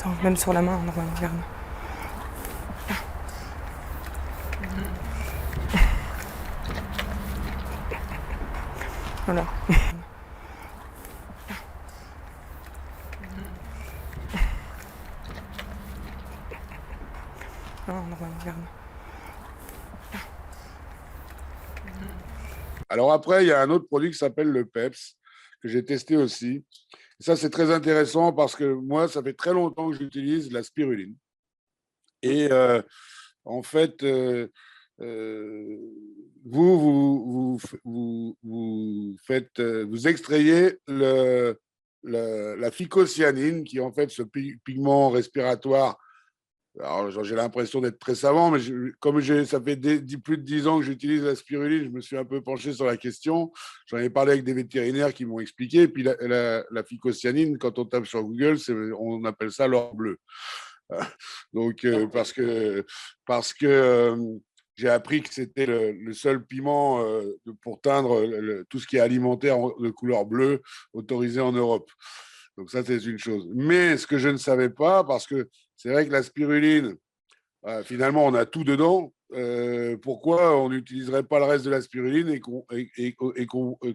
Attends, même sur la main, normalement, regarde. Voilà. Non, normalement, regarde. Alors après, il y a un autre produit qui s'appelle le PEPS, que j'ai testé aussi. Et ça, c'est très intéressant parce que moi, ça fait très longtemps que j'utilise la spiruline. Et en fait, euh, vous extrayez la phycocyanine, qui est en fait ce pigment respiratoire. Alors, j'ai l'impression d'être très savant, mais ça fait plus de 10 ans que j'utilise la spiruline, je me suis un peu penché sur la question. J'en ai parlé avec des vétérinaires qui m'ont expliqué. Et puis la phycocyanine, quand on tape sur Google, on appelle ça l'or bleu. Donc, parce que j'ai appris que c'était le seul piment pour teindre tout ce qui est alimentaire de couleur bleue autorisé en Europe. Donc ça, c'est une chose. Mais ce que je ne savais pas, parce que c'est vrai que la spiruline, finalement, on a tout dedans. Pourquoi on n'utiliserait pas le reste de la spiruline et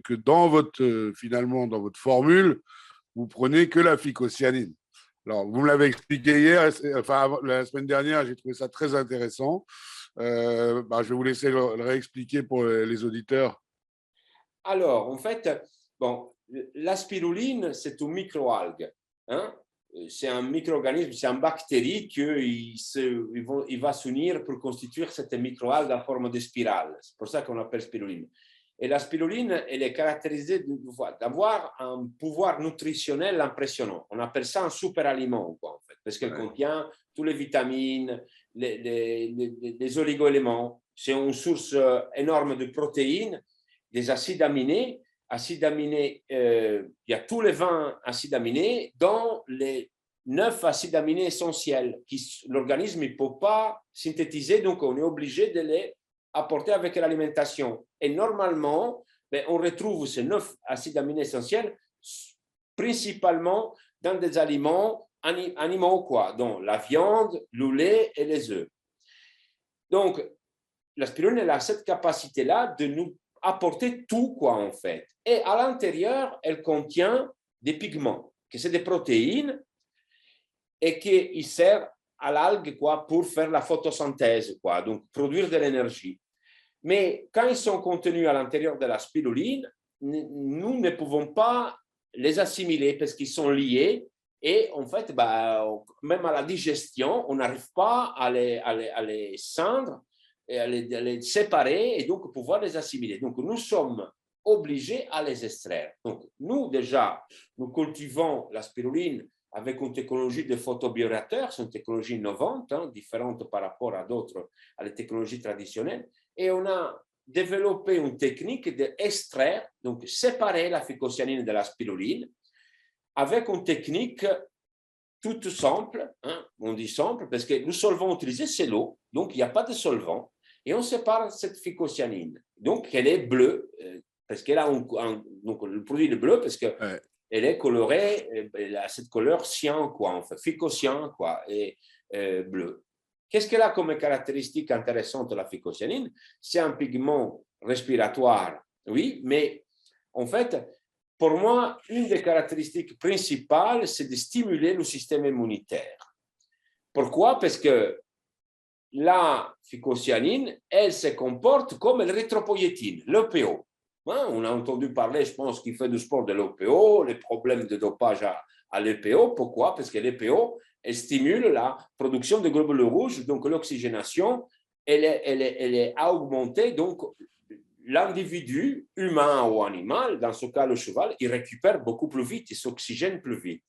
que finalement, dans votre formule, vous prenez que la phycocyanine? Alors, vous me l'avez expliqué hier, enfin la semaine dernière, j'ai trouvé ça très intéressant. Je vais vous laisser le réexpliquer pour les auditeurs. Alors, en fait, bon, la spiruline, c'est une microalgue. Hein? C'est un micro-organisme, c'est une bactérie il va s'unir pour constituer cette microalgue en forme de spirale. C'est pour ça qu'on l'appelle spiruline. Et la spiruline, elle est caractérisée d'avoir un pouvoir nutritionnel impressionnant. On appelle ça un super aliment, quoi, en fait, parce qu'elle contient toutes les vitamines, les oligo-éléments. C'est une source énorme de protéines, des acides aminés. Acides aminés, il y a tous les 20 acides aminés, dont les 9 acides aminés essentiels que l'organisme ne peut pas synthétiser, donc on est obligé de les apporter avec l'alimentation. Et normalement, on retrouve ces 9 acides aminés essentiels principalement dans des aliments animaux, quoi, dont la viande, le lait et les œufs. Donc, la spiruline, elle a cette capacité-là de nous apporter tout, quoi, en fait. Et à l'intérieur, elle contient des pigments, que c'est des protéines, et qui servent à l'algue, quoi, pour faire la photosynthèse, quoi, donc produire de l'énergie. Mais quand ils sont contenus à l'intérieur de la spiruline, nous ne pouvons pas les assimiler parce qu'ils sont liés. Et en fait, même à la digestion, on n'arrive pas à les scindre, et à les séparer et donc pouvoir les assimiler. Donc, nous sommes obligés à les extraire. Donc, nous, déjà, nous cultivons la spiruline avec une technologie de photobioréacteur, c'est une technologie innovante, différente par rapport à les technologies traditionnelles. Et on a développé une technique d'extraire, donc séparer la phycocyanine de la spiruline, avec une technique toute simple, on dit simple, parce que le solvant utilisé, c'est l'eau, donc il n'y a pas de solvant, et on sépare cette phycocyanine. Donc, elle est bleue, parce qu'elle a donc le produit est bleu, parce que elle est colorée, elle a cette couleur cyan, quoi, en fait, phycocyan, quoi, et bleu. Qu'est-ce qu'elle a comme caractéristique intéressante, la phycocyanine? C'est un pigment respiratoire, oui, mais en fait, pour moi, une des caractéristiques principales, c'est de stimuler le système immunitaire. Pourquoi? Parce que la phycocyanine, elle se comporte comme l'érythropoïétine, l'EPO. On a entendu parler, je pense, qu'il fait du sport de l'EPO, les problèmes de dopage à l'EPO. Pourquoi? Parce que l'EPO, elle stimule la production de globules rouges, donc l'oxygénation, elle est augmentée, donc l'individu, humain ou animal, dans ce cas le cheval, il récupère beaucoup plus vite, il s'oxygène plus vite.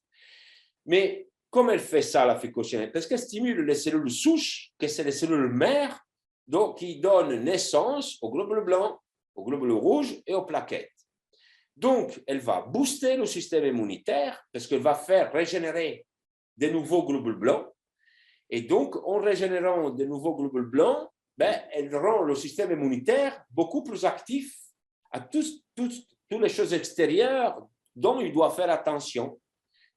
Mais comment elle fait ça, la phycocyanine? Parce qu'elle stimule les cellules souches, que c'est les cellules mères, donc qui donnent naissance aux globules blancs, aux globules rouges et aux plaquettes. Donc, elle va booster le système immunitaire parce qu'elle va faire régénérer de nouveaux globules blancs. Et donc, en régénérant de nouveaux globules blancs, elle rend le système immunitaire beaucoup plus actif à toutes les choses extérieures dont il doit faire attention.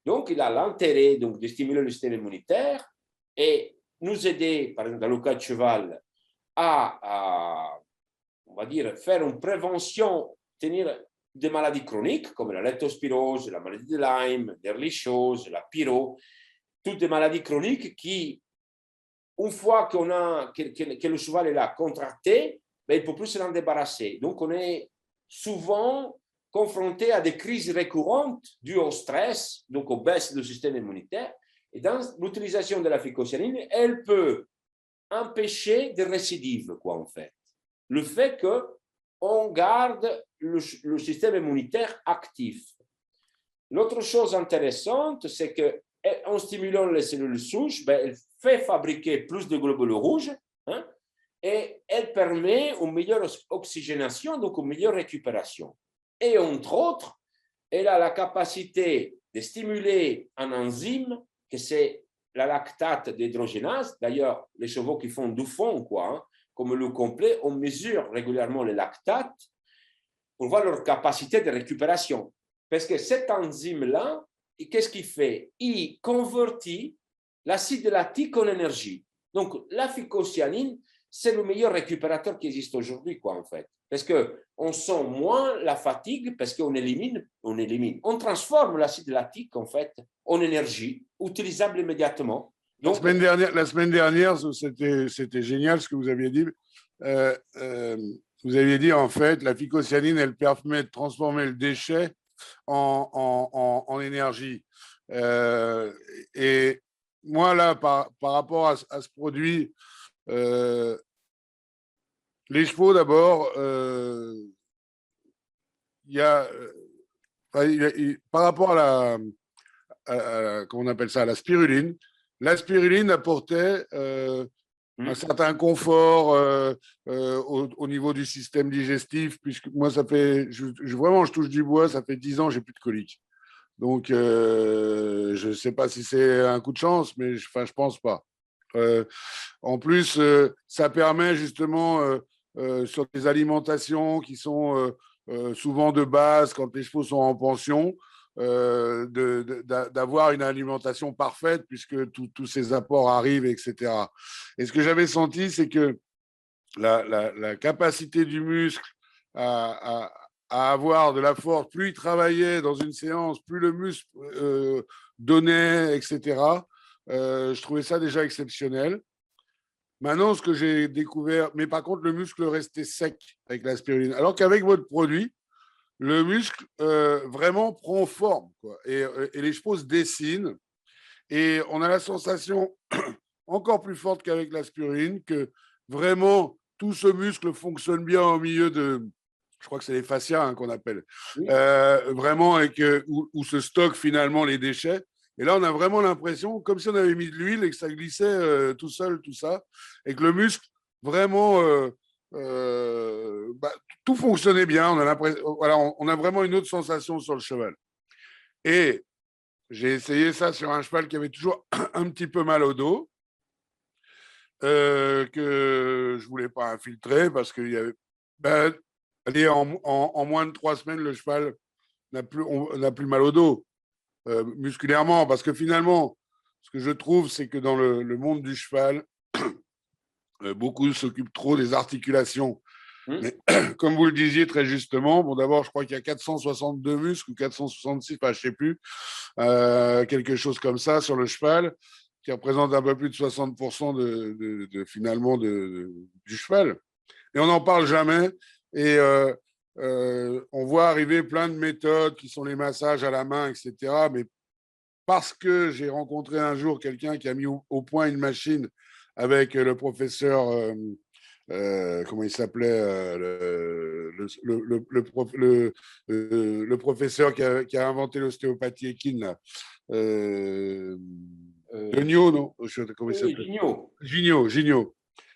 Donc, il a l'intérêt de stimuler le système immunitaire et nous aider, par exemple, dans le cas de cheval, on va dire, faire une prévention, tenir des maladies chroniques comme la leptospirose, la maladie de Lyme, l'Ehrlichiose, la pyro, toutes des maladies chroniques qui, une fois que le cheval est là contracté, ben, il ne peut plus s'en débarrasser. Donc, on est souvent confronté à des crises récurrentes dues au stress, donc aux baisses du système immunitaire. Et dans l'utilisation de la phycocyanine, elle peut empêcher des récidives, quoi, en fait. Le fait qu'on garde le système immunitaire actif. L'autre chose intéressante, c'est qu'en stimulant les cellules souches, ben, elle fait fabriquer plus de globules rouges, hein, et elle permet une meilleure oxygénation, donc une meilleure récupération. Et entre autres, elle a la capacité de stimuler un enzyme, que c'est la lactate d'hydrogénase. D'ailleurs, les chevaux qui font du fond, quoi, hein, comme le complet, on mesure régulièrement les lactates pour voir leur capacité de récupération. Parce que cet enzyme-là, qu'est-ce qu'il fait? Il convertit l'acide lactique en énergie. Donc, la phycocyanine, c'est le meilleur récupérateur qui existe aujourd'hui, quoi, en fait. Parce qu'on sent moins la fatigue, parce qu'on on transforme l'acide lactique, en fait, en énergie, utilisable immédiatement. Donc, la semaine dernière, c'était génial ce que vous aviez dit. Vous aviez dit, en fait, la phycocyanine, elle permet de transformer le déchet en énergie. Et moi, là, par rapport à ce produit, les chevaux, d'abord, il y a, par rapport à comment on appelle ça, la spiruline apportait un certain confort au niveau du système digestif, puisque moi, ça fait, vraiment, je touche du bois, ça fait 10 ans, j'ai plus de coliques. Donc, je ne sais pas si c'est un coup de chance, mais je pense pas. En plus, ça permet justement, sur des alimentations qui sont souvent de base quand les chevaux sont en pension, d'avoir une alimentation parfaite puisque tous ces apports arrivent, etc. Et ce que j'avais senti, c'est que la capacité du muscle à avoir de la force, plus il travaillait dans une séance, plus le muscle donnait, etc. Je trouvais ça déjà exceptionnel. Maintenant, ce que j'ai découvert, mais par contre, le muscle restait sec avec la spiruline, alors qu'avec votre produit, le muscle vraiment prend forme, quoi. Et les chevaux se dessinent. Et on a la sensation encore plus forte qu'avec la spiruline que vraiment tout ce muscle fonctionne bien au milieu de, je crois que c'est les fascias, hein, qu'on appelle, oui. vraiment, où se stockent finalement les déchets. Et là, on a vraiment l'impression, comme si on avait mis de l'huile et que ça glissait tout seul, tout ça, et que le muscle, vraiment, tout fonctionnait bien. On a l'impression, voilà, on a vraiment une autre sensation sur le cheval. Et j'ai essayé ça sur un cheval qui avait toujours un petit peu mal au dos, que je ne voulais pas infiltrer parce qu'il y avait. Allez, en moins de 3 semaines, le cheval n'a plus mal au dos. Musculairement, parce que finalement, ce que je trouve, c'est que dans le monde du cheval, beaucoup s'occupent trop des articulations. Mais comme vous le disiez très justement, bon, d'abord, je crois qu'il y a 462 muscles ou 466, je ne sais plus, quelque chose comme ça sur le cheval, qui représente un peu plus de 60% finalement du cheval. Et on n'en parle jamais. Et on voit arriver plein de méthodes qui sont les massages à la main, etc. Mais parce que j'ai rencontré un jour quelqu'un qui a mis au point une machine avec le professeur, comment il s'appelait, le professeur qui a inventé l'ostéopathie équine, là. Degnaud, non? Comment il s'appelle? Gignot.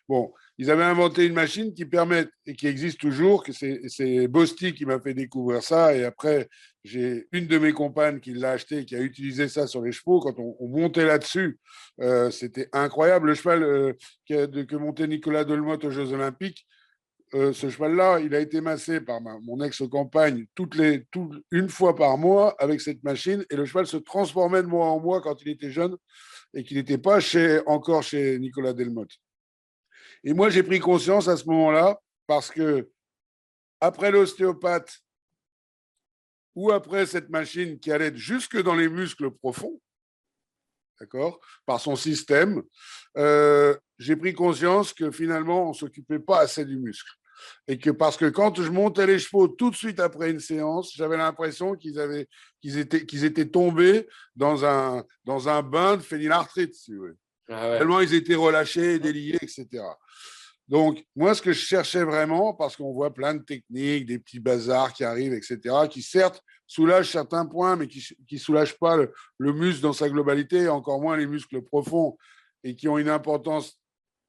Bon, ils avaient inventé une machine qui permet, et qui existe toujours, que c'est Bosti qui m'a fait découvrir ça. Et après, j'ai une de mes compagnes qui l'a acheté, qui a utilisé ça sur les chevaux. Quand on montait là-dessus, c'était incroyable. Le cheval que montait Nicolas Delmotte aux Jeux Olympiques, ce cheval-là, il a été massé par mon ex-compagne une fois par mois avec cette machine, et le cheval se transformait de mois en mois quand il était jeune et qu'il n'était pas encore chez Nicolas Delmotte. Et moi, j'ai pris conscience à ce moment-là, parce que après l'ostéopathe ou après cette machine qui allait jusque dans les muscles profonds, d'accord, par son système, j'ai pris conscience que finalement, on ne s'occupait pas assez du muscle. Et que parce que quand je montais les chevaux tout de suite après une séance, j'avais l'impression qu'ils étaient tombés dans un bain de phénylarthrite, si vous voulez. Ah ouais. Tellement ils étaient relâchés, déliés, etc. Donc, moi, ce que je cherchais vraiment, parce qu'on voit plein de techniques, des petits bazars qui arrivent, etc., qui certes soulagent certains points, mais qui ne soulagent pas le muscle dans sa globalité, et encore moins les muscles profonds, et qui ont une importance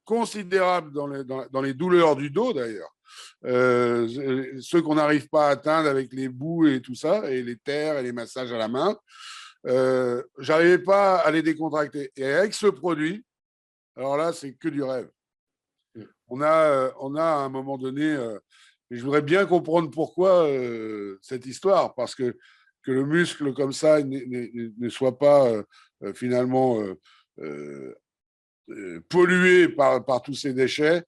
considérable dans les douleurs du dos, d'ailleurs. Ceux qu'on n'arrive pas à atteindre avec les bouts et tout ça, et les terres et les massages à la main, j'arrivais pas à les décontracter. Et avec ce produit, alors là, c'est que du rêve. On a à un moment donné, et je voudrais bien comprendre pourquoi cette histoire, parce que le muscle comme ça ne soit pas finalement pollué par tous ces déchets,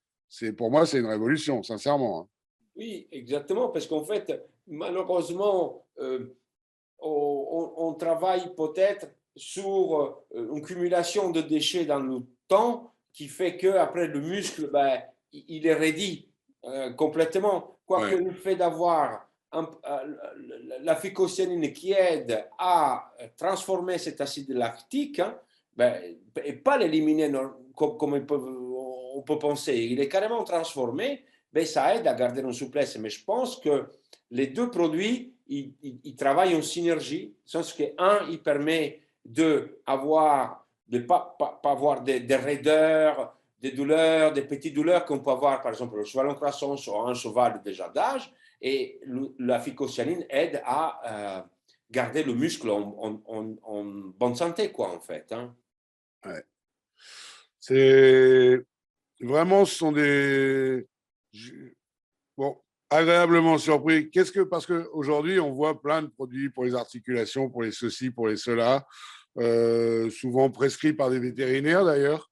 pour moi, c'est une révolution, sincèrement. Oui, exactement, parce qu'en fait, malheureusement, on travaille peut-être sur une cumulation de déchets dans le temps qui fait qu'après le muscle, ben, il est raidi complètement. Quoique Ouais. le fait d'avoir la phycocyanine qui aide à transformer cet acide lactique, hein, ben, et pas l'éliminer comme on peut penser, il est carrément transformé, ben, ça aide à garder une souplesse. Mais je pense que les deux produits, ils travaillent en synergie, sens que un, il permet de pas avoir des raideurs, des douleurs, des petites douleurs qu'on peut avoir, par exemple, le cheval en croissance ou un cheval déjà d'âge, et la phycocyanine aide à garder le muscle en bonne santé, quoi, en fait. Hein. Ouais. C'est vraiment, ce sont des bon, agréablement surpris. Parce qu'aujourd'hui, on voit plein de produits pour les articulations, pour les ceci, pour les cela, souvent prescrits par des vétérinaires d'ailleurs.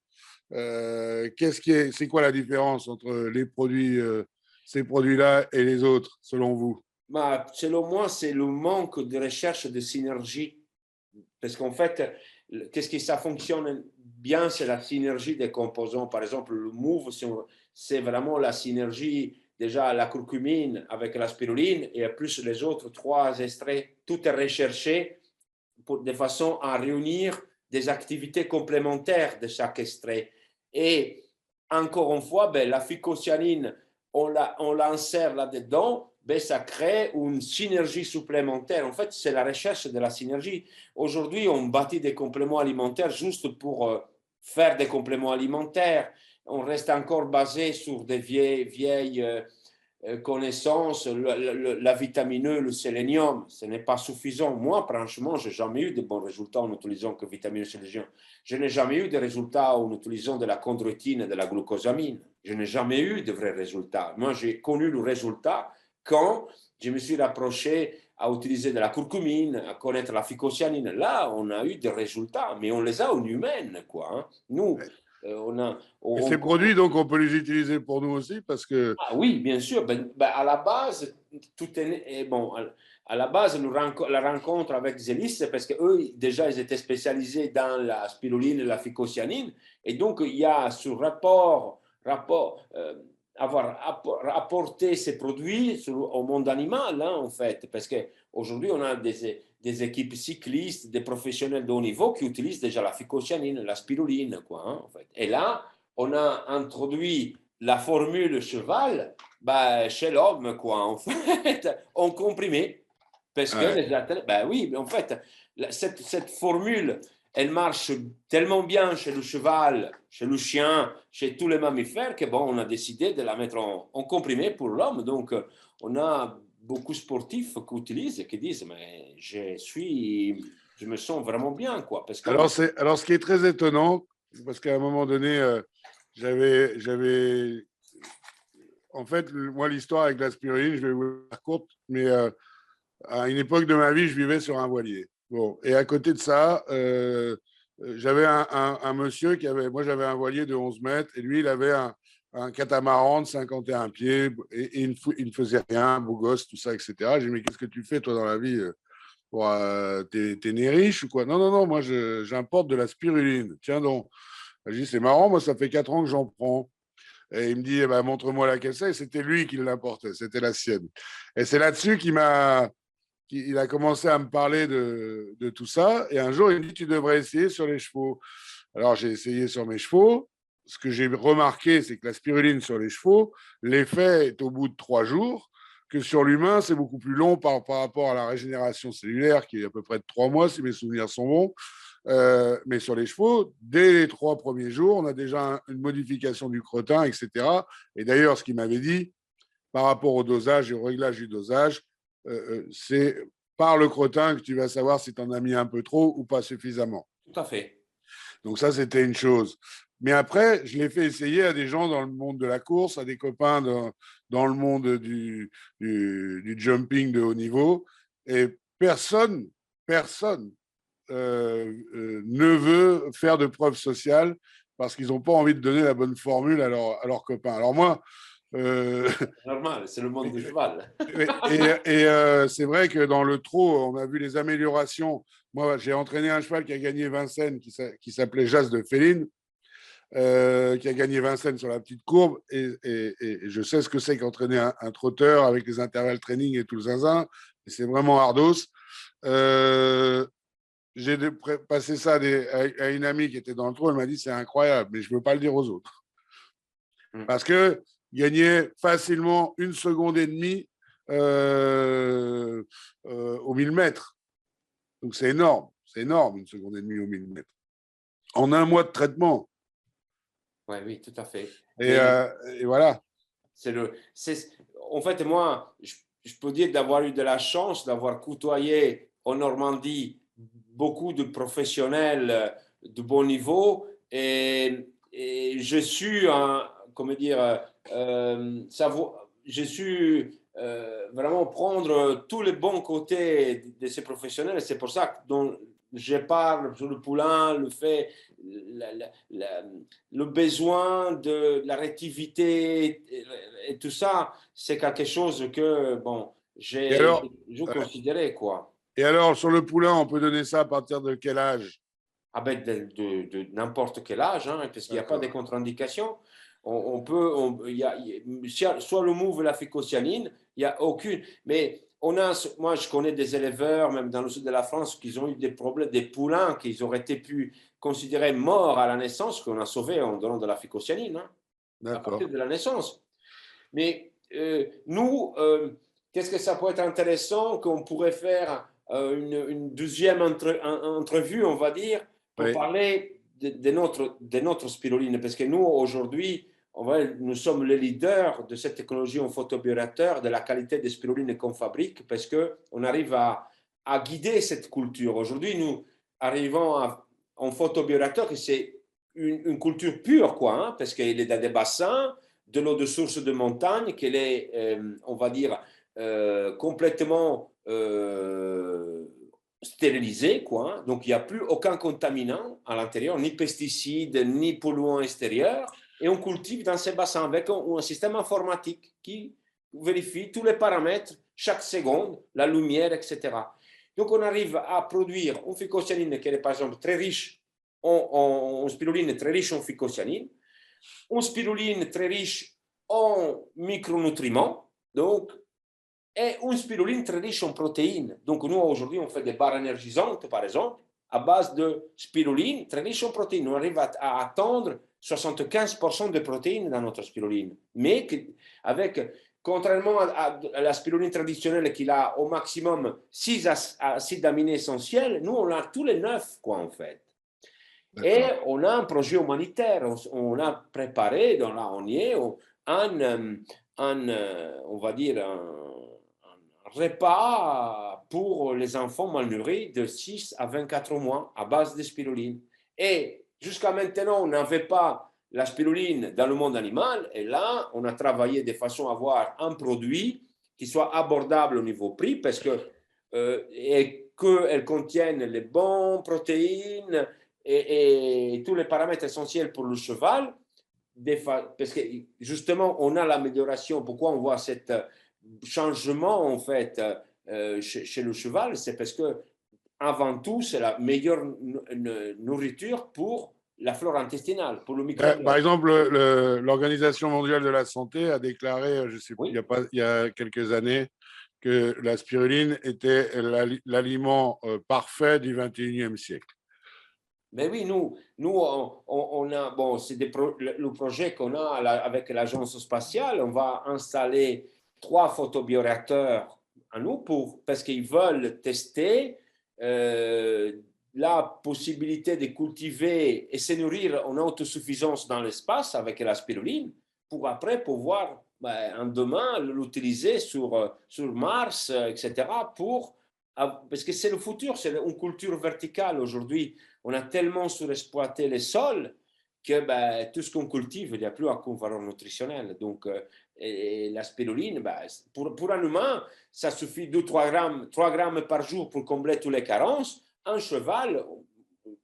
C'est quoi la différence entre les produits, ces produits-là et les autres, selon vous? Bah, selon moi, c'est le manque de recherche de synergie. Parce qu'en fait, qu'est-ce que ça fonctionne bien, c'est la synergie des composants. Par exemple, le Move, c'est vraiment la synergie, déjà la curcumine avec la spiruline et plus les autres trois extraits. Tout est recherché de façon à réunir des activités complémentaires de chaque extrait. Et encore une fois, ben, la phycocyanine, on l'insère là-dedans, ben, ça crée une synergie supplémentaire. En fait, c'est la recherche de la synergie. Aujourd'hui, on bâtit des compléments alimentaires juste pour faire des compléments alimentaires. On reste encore basé sur des vieilles connaissances, la vitamine E, le sélénium, ce n'est pas suffisant. Moi, franchement, je n'ai jamais eu de bons résultats en utilisant que vitamine E, sélénium. Je n'ai jamais eu de résultats en utilisant de la chondroïtine et de la glucosamine. Je n'ai jamais eu de vrais résultats. Moi, j'ai connu le résultat quand je me suis rapproché à utiliser de la curcumine, à connaître la phycocyanine. Là, on a eu des résultats, mais on les a en humaine, quoi. Hein. Nous, Et ces produits, donc, on peut les utiliser pour nous aussi parce que… Ah oui, bien sûr. À la base, tout est bon. À la base, la rencontre avec Zélis, c'est parce qu'eux, déjà, ils étaient spécialisés dans la spiruline et la phycocyanine. Et donc, il y a ce rapport avoir apporté ces produits au monde animal, hein, en fait. Parce qu'aujourd'hui, on a des équipes cyclistes, des professionnels de haut niveau qui utilisent déjà la phycocyanine, la spiruline, quoi, hein, en fait. Et là, on a introduit la formule cheval bah, chez l'homme, quoi, en fait, en comprimé. Parce que les athlètes, bah oui, mais en fait, cette formule, elle marche tellement bien chez le cheval, chez le chien, chez tous les mammifères, que bon, on a décidé de la mettre en comprimé pour l'homme. Donc, on a beaucoup de sportifs qui utilisent et qui disent, mais je me sens vraiment bien, quoi. Parce que Alors, ce qui est très étonnant, parce qu'à un moment donné, j'avais en fait, moi, l'histoire avec la spiruline, je vais vous la faire courte, mais à une époque de ma vie, je vivais sur un voilier. Bon, et à côté de ça, j'avais un monsieur qui avait, moi j'avais un voilier de 11 mètres et lui il avait un catamaran de 51 pieds et il ne faisait rien, beau gosse, tout ça, etc. J'ai dit, mais qu'est-ce que tu fais toi dans la vie? T'es né riche ou quoi? Non, non, non, moi j'importe de la spiruline. Tiens donc. J'ai dit, c'est marrant, moi ça fait 4 ans que j'en prends. Et il me dit, eh ben, montre-moi laquelle c'est. Et c'était lui qui l'importait, c'était la sienne. Et c'est là-dessus il a commencé à me parler de tout ça. Et un jour, il me dit, tu devrais essayer sur les chevaux. Alors, j'ai essayé sur mes chevaux. Ce que j'ai remarqué, c'est que la spiruline sur les chevaux, l'effet est au bout de 3 jours, que sur l'humain, c'est beaucoup plus long par rapport à la régénération cellulaire, qui est à peu près de 3 mois, si mes souvenirs sont bons. Mais sur les chevaux, dès les 3 premiers jours, on a déjà une modification du crottin, etc. Et d'ailleurs, ce qu'il m'avait dit, par rapport au dosage et au réglage du dosage, c'est par le crottin que tu vas savoir si tu en as mis un peu trop ou pas suffisamment. Tout à fait. Donc ça, c'était une chose. Mais après, je l'ai fait essayer à des gens dans le monde de la course, à des copains dans le monde du jumping de haut niveau. Et personne ne veut faire de preuves sociales parce qu'ils n'ont pas envie de donner la bonne formule à leurs copains. Alors moi, Normal, c'est le monde du cheval. c'est vrai que dans le trot, on a vu les améliorations. Moi, j'ai entraîné un cheval qui a gagné Vincennes, qui s'appelait Jas de Féline, qui a gagné Vincennes sur la petite courbe. Et je sais ce que c'est qu'entraîner un trotteur avec les intervalles training et tout le zinzin. Et c'est vraiment ardos. J'ai passé ça à une amie qui était dans le trot. Elle m'a dit, c'est incroyable, mais je ne veux pas le dire aux autres. Parce que gagner facilement 1,5 secondes au 1000 mètres. Donc c'est énorme, 1,5 seconde au 1000 mètres. En un mois de traitement. Ouais, oui, tout à fait. Et voilà. En fait, moi, je peux dire d'avoir eu de la chance d'avoir côtoyé en Normandie beaucoup de professionnels de bon niveau et je suis comment dire, j'ai su vraiment prendre tous les bons côtés de ces professionnels. Et c'est pour ça que je parle sur le poulain, le fait, le besoin de la réactivité et tout ça, c'est quelque chose que, bon, j'ai considéré, quoi. Et alors, sur le poulain, on peut donner ça à partir de quel âge? Ah ben de n'importe quel âge, hein, parce qu'il n'y a pas de contre-indication. On peut, soit le mouve et la phycocyanine, il n'y a aucune. Mais moi, je connais des éleveurs, même dans le sud de la France, qui ont eu des problèmes, des poulains qu'ils auraient été pu considérer morts à la naissance, qu'on a sauvés en donnant de la phycocyanine, hein, à partir de la naissance. Mais nous, qu'est-ce que ça peut être intéressant qu'on pourrait faire une deuxième entrevue, on va dire, pour parler de notre spiruline, parce que nous, aujourd'hui, nous sommes les leaders de cette technologie en photobioréacteur, de la qualité des spirulines qu'on fabrique, parce qu'on arrive à guider cette culture. Aujourd'hui, nous arrivons en photobioréacteur, que c'est une culture pure, quoi, hein, parce qu'il est dans des bassins, de l'eau de source de montagne, qu'elle est, on va dire, complètement stérilisé, quoi. Donc, il n'y a plus aucun contaminant à l'intérieur, ni pesticides, ni polluants extérieurs. Et on cultive dans ces bassins avec un système informatique qui vérifie tous les paramètres chaque seconde, la lumière, etc. Donc, on arrive à produire une phycocyanine qui est, par exemple, très riche en spiruline, très riche en phycocyanine, une spiruline très riche en micronutriments, donc, et une spiruline très riche en protéines. Donc, nous, aujourd'hui, on fait des barres énergisantes, par exemple, à base de spiruline très riche en protéines. On arrive à atteindre 75% de protéines dans notre spiruline. Mais contrairement à la spiruline traditionnelle qui a au maximum 6 acides aminés essentiels, nous, on a tous les 9, quoi, en fait. Et on a un projet humanitaire. On a préparé, là, on y est, on va dire, un repas pour les enfants mal nourris de 6 à 24 mois à base de spiruline. Et jusqu'à maintenant, on n'avait pas la spiruline dans le monde animal. Et là, on a travaillé de façon à avoir un produit qui soit abordable au niveau prix parce que et qu'elle contienne les bonnes protéines et tous les paramètres essentiels pour le cheval. Parce que justement, on a l'amélioration. Pourquoi on voit cet changement en fait chez le cheval? C'est parce que avant tout, c'est la meilleure nourriture pour la flore intestinale, pour le microbiome. Par exemple, l'Organisation mondiale de la santé a déclaré, je sais, Oui. il y a quelques années, que la spiruline était l'aliment parfait du 21e siècle. Mais oui, nous on a, bon, c'est le projet qu'on a avec l'agence spatiale. On va installer 3 photobioréacteurs à nous parce qu'ils veulent tester la possibilité de cultiver et se nourrir en autosuffisance dans l'espace avec la spiruline pour après pouvoir un demain l'utiliser sur Mars, etc. Parce que c'est le futur, c'est une culture verticale aujourd'hui. On a tellement surexploité les sols que tout ce qu'on cultive, il n'y a plus aucune valeur nutritionnelle. Donc, et la spiruline, pour un humain, ça suffit 2-3 grammes, 3 grammes par jour pour combler toutes les carences. Un cheval,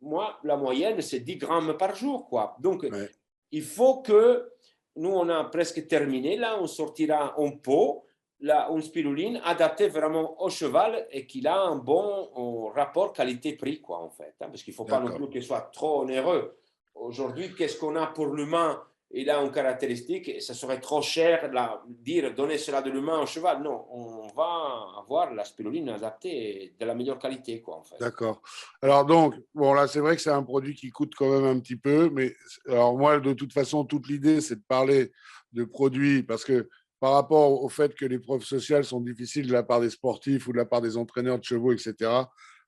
moi, la moyenne, c'est 10 grammes par jour, quoi. Donc, Ouais. il faut que nous, on a presque terminé. Là, on sortira en pot une spiruline adaptée vraiment au cheval et qu'il a un bon rapport qualité-prix, quoi, en fait. Parce qu'il ne faut pas non plus qu'il soit trop onéreux. Aujourd'hui, qu'est-ce qu'on a pour l'humain? Il a une caractéristique, ça serait trop cher dire donner cela de l'humain au cheval. Non, on va avoir la spiruline adaptée de la meilleure qualité, quoi, en fait. D'accord. Alors donc, bon là, c'est vrai que c'est un produit qui coûte quand même un petit peu, mais alors moi, de toute façon, toute l'idée, c'est de parler de produits parce que par rapport au fait que les preuves sociales sont difficiles de la part des sportifs ou de la part des entraîneurs de chevaux, etc.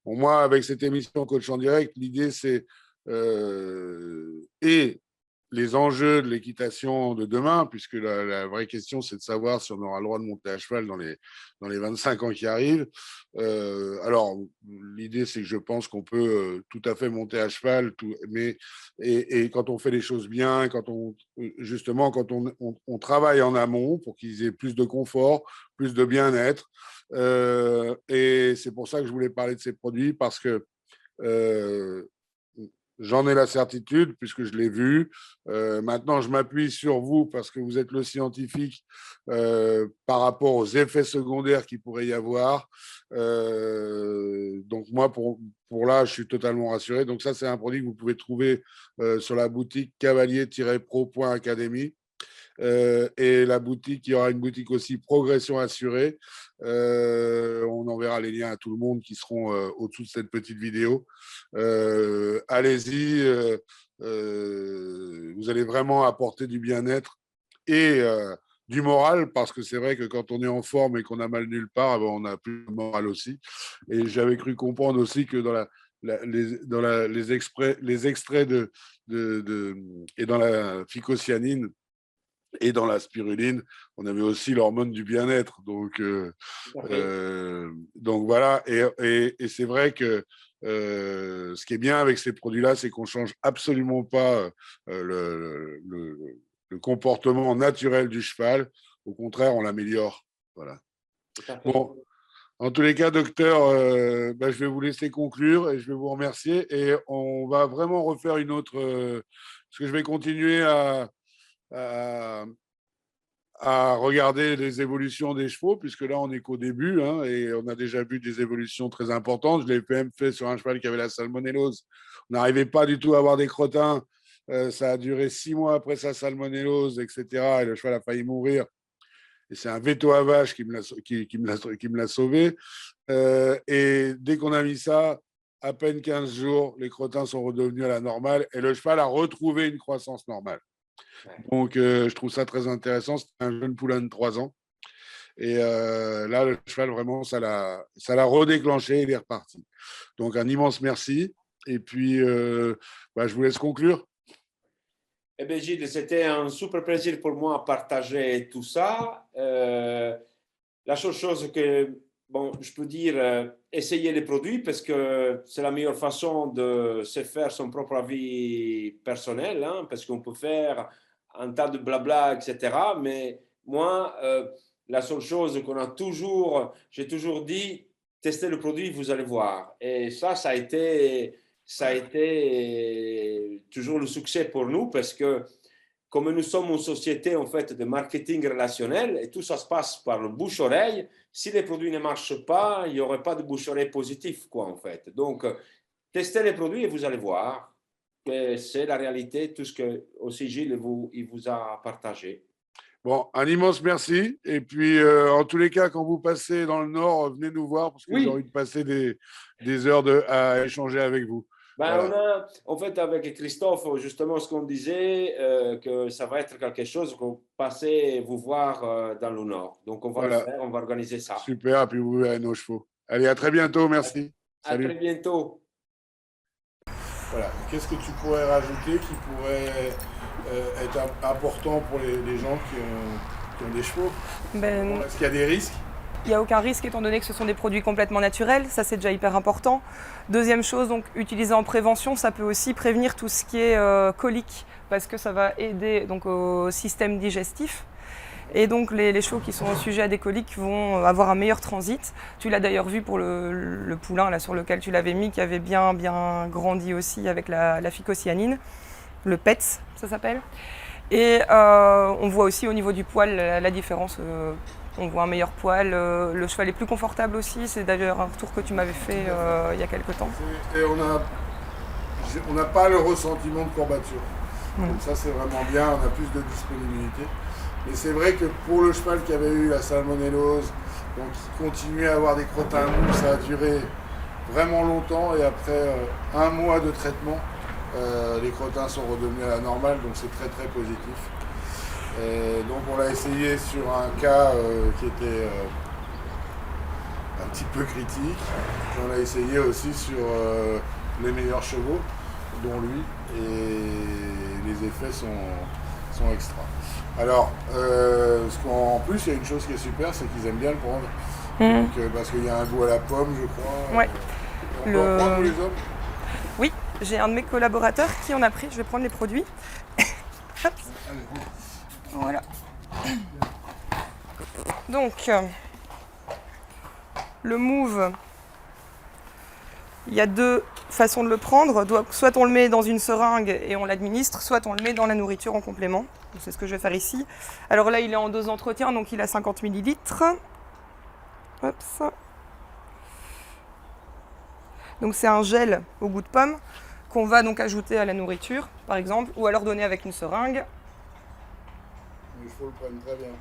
Bon, moi, avec cette émission Coach en direct, l'idée, c'est et les enjeux de l'équitation de demain, puisque la vraie question, c'est de savoir si on aura le droit de monter à cheval dans les 25 ans qui arrivent. Alors, l'idée, c'est que je pense qu'on peut tout à fait monter à cheval, mais et quand on fait les choses bien, quand on travaille en amont pour qu'ils aient plus de confort, plus de bien-être. Et c'est pour ça que je voulais parler de ces produits, parce que j'en ai la certitude puisque je l'ai vu. Maintenant, je m'appuie sur vous parce que vous êtes le scientifique par rapport aux effets secondaires qu'il pourrait y avoir. Donc moi, pour là, je suis totalement rassuré. Donc ça, c'est un produit que vous pouvez trouver sur la boutique cavalier-pro.academy. Et la boutique, il y aura une boutique aussi Progression Assurée. On enverra les liens à tout le monde qui seront au-dessous de cette petite vidéo. Allez-y, vous allez vraiment apporter du bien-être et du moral, parce que c'est vrai que quand on est en forme et qu'on a mal nulle part, on a plus de moral aussi. Et j'avais cru comprendre aussi que dans les extraits et dans la phycocyanine et dans la spiruline, on avait aussi l'hormone du bien-être. Donc voilà. Et c'est vrai que ce qui est bien avec ces produits-là, c'est qu'on ne change absolument pas le comportement naturel du cheval. Au contraire, on l'améliore. Voilà. Bon, en tous les cas, docteur, je vais vous laisser conclure et je vais vous remercier. Et on va vraiment refaire une autre, parce que je vais continuer à regarder les évolutions des chevaux, puisque là, on n'est qu'au début, hein, et on a déjà vu des évolutions très importantes. Je l'ai même fait sur un cheval qui avait la salmonellose. On n'arrivait pas du tout à avoir des crottins. Ça a duré 6 mois après sa salmonellose, etc. Et le cheval a failli mourir. Et c'est un veto à vache qui me l'a sauvé. Et dès qu'on a mis ça, à peine 15 jours, les crottins sont redevenus à la normale et le cheval a retrouvé une croissance normale. Donc, je trouve ça très intéressant. C'est un jeune poulain de 3 ans. Et là, le cheval, vraiment, ça l'a redéclenché et il est reparti. Donc, un immense merci. Et puis, je vous laisse conclure. Eh bien, Gilles, c'était un super plaisir pour moi de partager tout ça. La seule chose que bon, je peux dire, essayer les produits parce que c'est la meilleure façon de se faire son propre avis personnel, hein, parce qu'on peut faire un tas de blabla, etc. Mais moi, la seule chose qu'on a toujours, j'ai toujours dit, testez le produit, vous allez voir. Et ça a été toujours le succès pour nous parce que comme nous sommes une société en fait de marketing relationnel et tout ça se passe par le bouche-oreille, si les produits ne marchent pas, il n'y aurait pas de bouche-oreille positif, quoi, en fait. Donc, testez les produits et vous allez voir que c'est la réalité, tout ce que aussi Gilles il vous a partagé. Bon, un immense merci. Et puis, en tous les cas, quand vous passez dans le Nord, venez nous voir parce que j'ai envie de passer des heures à échanger avec vous. Ben, Voilà. en fait, avec Christophe, justement, ce qu'on disait, que ça va être quelque chose qu'on passait vous voir dans le Nord. Donc, on va le faire, on va organiser ça. Super, et puis vous verrez nos chevaux. Allez, à très bientôt, merci. À très bientôt. Voilà. Qu'est-ce que tu pourrais rajouter qui pourrait être important pour les gens qui ont des chevaux? Est-ce qu'il y a des risques? Il n'y a aucun risque étant donné que ce sont des produits complètement naturels, ça c'est déjà hyper important. Deuxième chose, donc utiliser en prévention, ça peut aussi prévenir tout ce qui est colique parce que ça va aider donc, au système digestif. Et donc les chevaux qui sont sujets à des coliques vont avoir un meilleur transit. Tu l'as d'ailleurs vu pour le poulain là, sur lequel tu l'avais mis, qui avait bien grandi aussi avec la phycocyanine, le PETS ça s'appelle. Et on voit aussi au niveau du poil la différence. On voit un meilleur poil, le cheval est plus confortable aussi, c'est d'ailleurs un retour que tu m'avais fait il y a quelques temps. Et on n'a pas le ressentiment de courbature. Donc ça c'est vraiment bien, on a plus de disponibilité. Mais c'est vrai que pour le cheval qui avait eu la salmonellose, donc qui continuait à avoir des crottins mous, ça a duré vraiment longtemps et après un mois de traitement, les crottins sont redevenus à la normale, donc c'est très très positif. Et donc on l'a essayé sur un cas qui était un petit peu critique. Et on l'a essayé aussi sur les meilleurs chevaux, dont lui, et les effets sont extra. Alors, en plus, il y a une chose qui est super, c'est qu'ils aiment bien le prendre. Donc, parce qu'il y a un goût à la pomme, je crois. Ouais. On peut en prendre les hommes? Oui, j'ai un de mes collaborateurs qui en a pris, je vais prendre les produits. Hop. Voilà. Donc, le move, il y a deux façons de le prendre. Soit on le met dans une seringue et on l'administre, soit on le met dans la nourriture en complément. C'est ce que je vais faire ici. Alors là, il est en dose d'entretien, donc il a 50 ml. Hop, ça. Donc c'est un gel au goût de pomme qu'on va donc ajouter à la nourriture, par exemple, ou alors donner avec une seringue. Les chevaux le prennent très bien.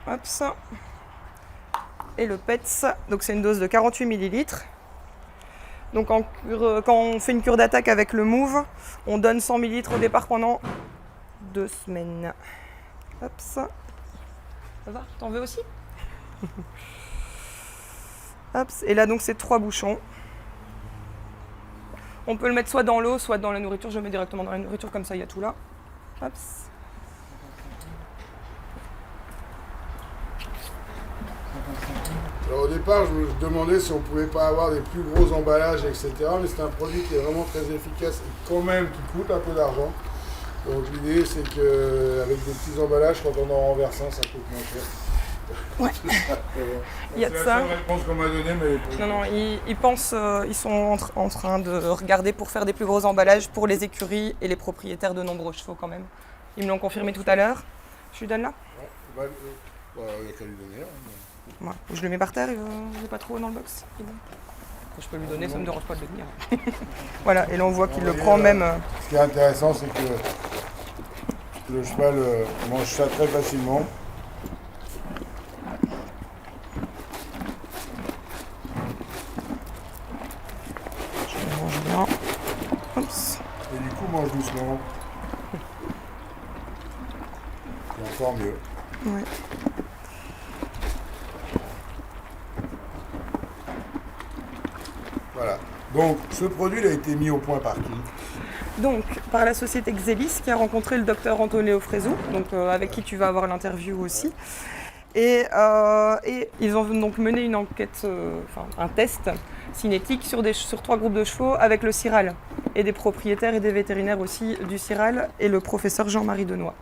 Hop, ça. Et le PETS, donc c'est une dose de 48 ml. Donc quand on fait une cure d'attaque avec le Move, on donne 100 ml au départ pendant 2 semaines. Hop, ça. Ça va? T'en veux aussi? Hop, et là donc c'est 3 bouchons. On peut le mettre soit dans l'eau, soit dans la nourriture. Je le mets directement dans la nourriture, comme ça il y a tout là. Hop. Alors au départ, je me demandais si on ne pouvait pas avoir des plus gros emballages, etc. Mais c'est un produit qui est vraiment très efficace et quand même qui coûte un peu d'argent. Donc l'idée, c'est qu'avec des petits emballages, quand on en renverse un, ça coûte moins cher. Ouais. Il y a de ça. C'est la seule réponse qu'on m'a donnée, mais... Non, ils pensent, ils sont en train de regarder pour faire des plus gros emballages pour les écuries et les propriétaires de nombreux chevaux quand même. Ils me l'ont confirmé tout à l'heure. Je lui donne là? Ouais, il n'y a qu'à lui donner. Ouais. Je le mets par terre, il n'est pas trop haut dans le box. Je peux lui donner, ça ne me dérange pas de le tenir. Voilà, et là on voit qu'il le prend même. Ce qui est intéressant, c'est que le cheval mange ça très facilement. Je mange bien. Oups. Et du coup, mange doucement. C'est encore mieux. Ouais. Voilà. Donc, ce produit il a été mis au point par qui? Donc, par la société Xelis qui a rencontré le docteur Antonio Freso, donc, avec qui tu vas avoir l'interview aussi. Et ils ont donc mené une enquête, un test cinétique sur 3 groupes de chevaux avec le Ciral et des propriétaires et des vétérinaires aussi du Ciral et le professeur Jean-Marie Denoy.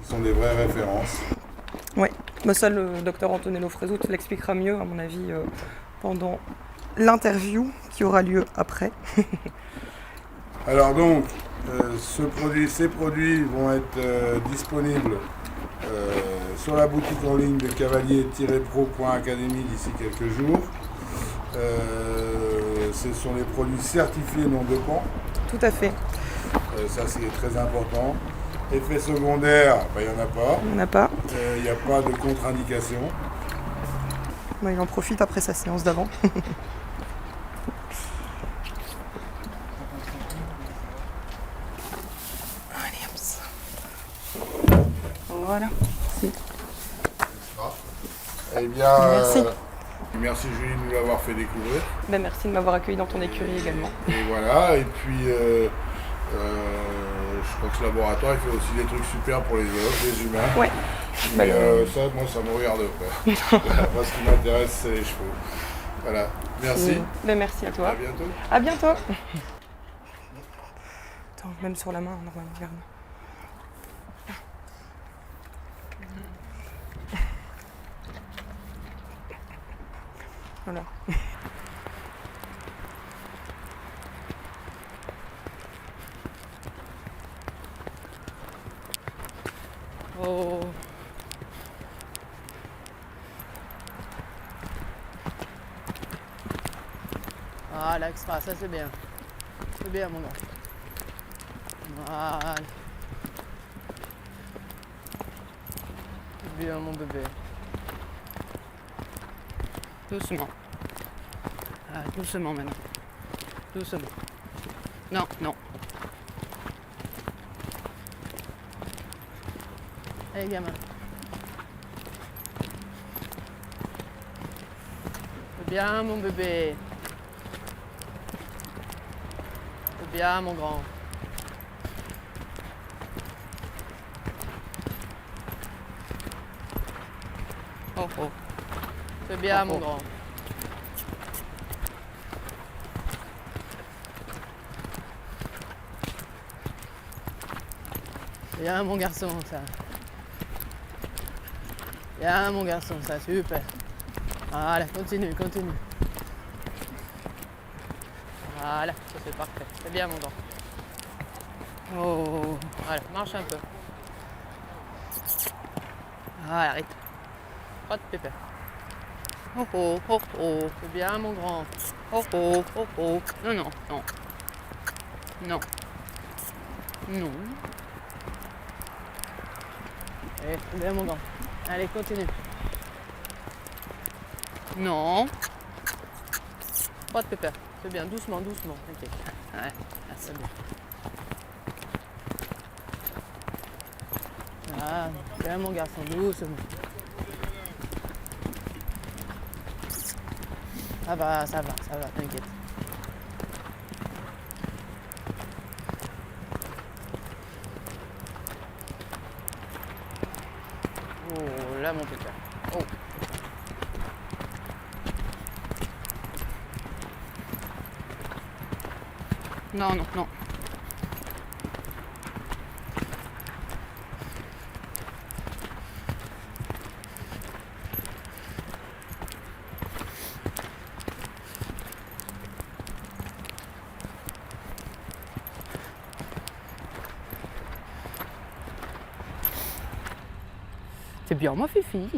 Ce sont des vraies références. Oui, mais ça le docteur Antonello Fresout l'expliquera mieux à mon avis pendant l'interview qui aura lieu après. Alors donc, ces produits vont être disponibles sur la boutique en ligne de cavalier-pro.academy d'ici quelques jours. Ce sont des produits certifiés non dopants. Tout à fait. Ça c'est très important. Effets secondaires, il n'y en a pas. Il n'y en a pas. Il n'y a pas de contre-indication. Bah, il en profite après sa séance d'avant. Allez, hop. Voilà. Eh bien, Merci. Merci Julie de nous l'avoir fait découvrir. Ben, merci de m'avoir accueilli dans ton écurie également. Et voilà, et puis je crois que ce laboratoire il fait aussi des trucs super pour les autres, les humains. Ouais. Mais ça, moi, ça me regarde pas. Moi, ce qui m'intéresse, c'est les chevaux. Voilà. Merci. Ben, merci à toi. À bientôt. À bientôt. Attends, même sur la main, normalement, regarde. Voilà. Oh. Ah, l'extra, ça c'est bien. C'est bien, mon gars. Voilà. C'est bien, mon bébé. Doucement. Ah, doucement maintenant. Doucement. Non, non. Allez, gamin. C'est bien, mon bébé. C'est bien, mon grand. Oh, oh. C'est bien, Oh, mon oh. grand. Bien, mon garçon, ça. Bien, mon garçon, ça, super. Voilà, continue, continue. Voilà, ça c'est parfait. C'est bien, mon grand. Oh, voilà, marche un peu. Voilà, arrête. Pas de pépère. Oh oh, oh oh, c'est bien, mon grand. Oh oh, oh oh. Non, non, non. Non. Non. Eh, c'est bien, mon grand. Allez, continue. Non. Pas de pépère. C'est bien, doucement, doucement. Ok. Ouais, ah, c'est bien. Ah, bien, mon garçon, doucement. Ça va, t'inquiète. Oh, là, mon pépère. Oh. Non, non, non. C'est bien, ma fifi.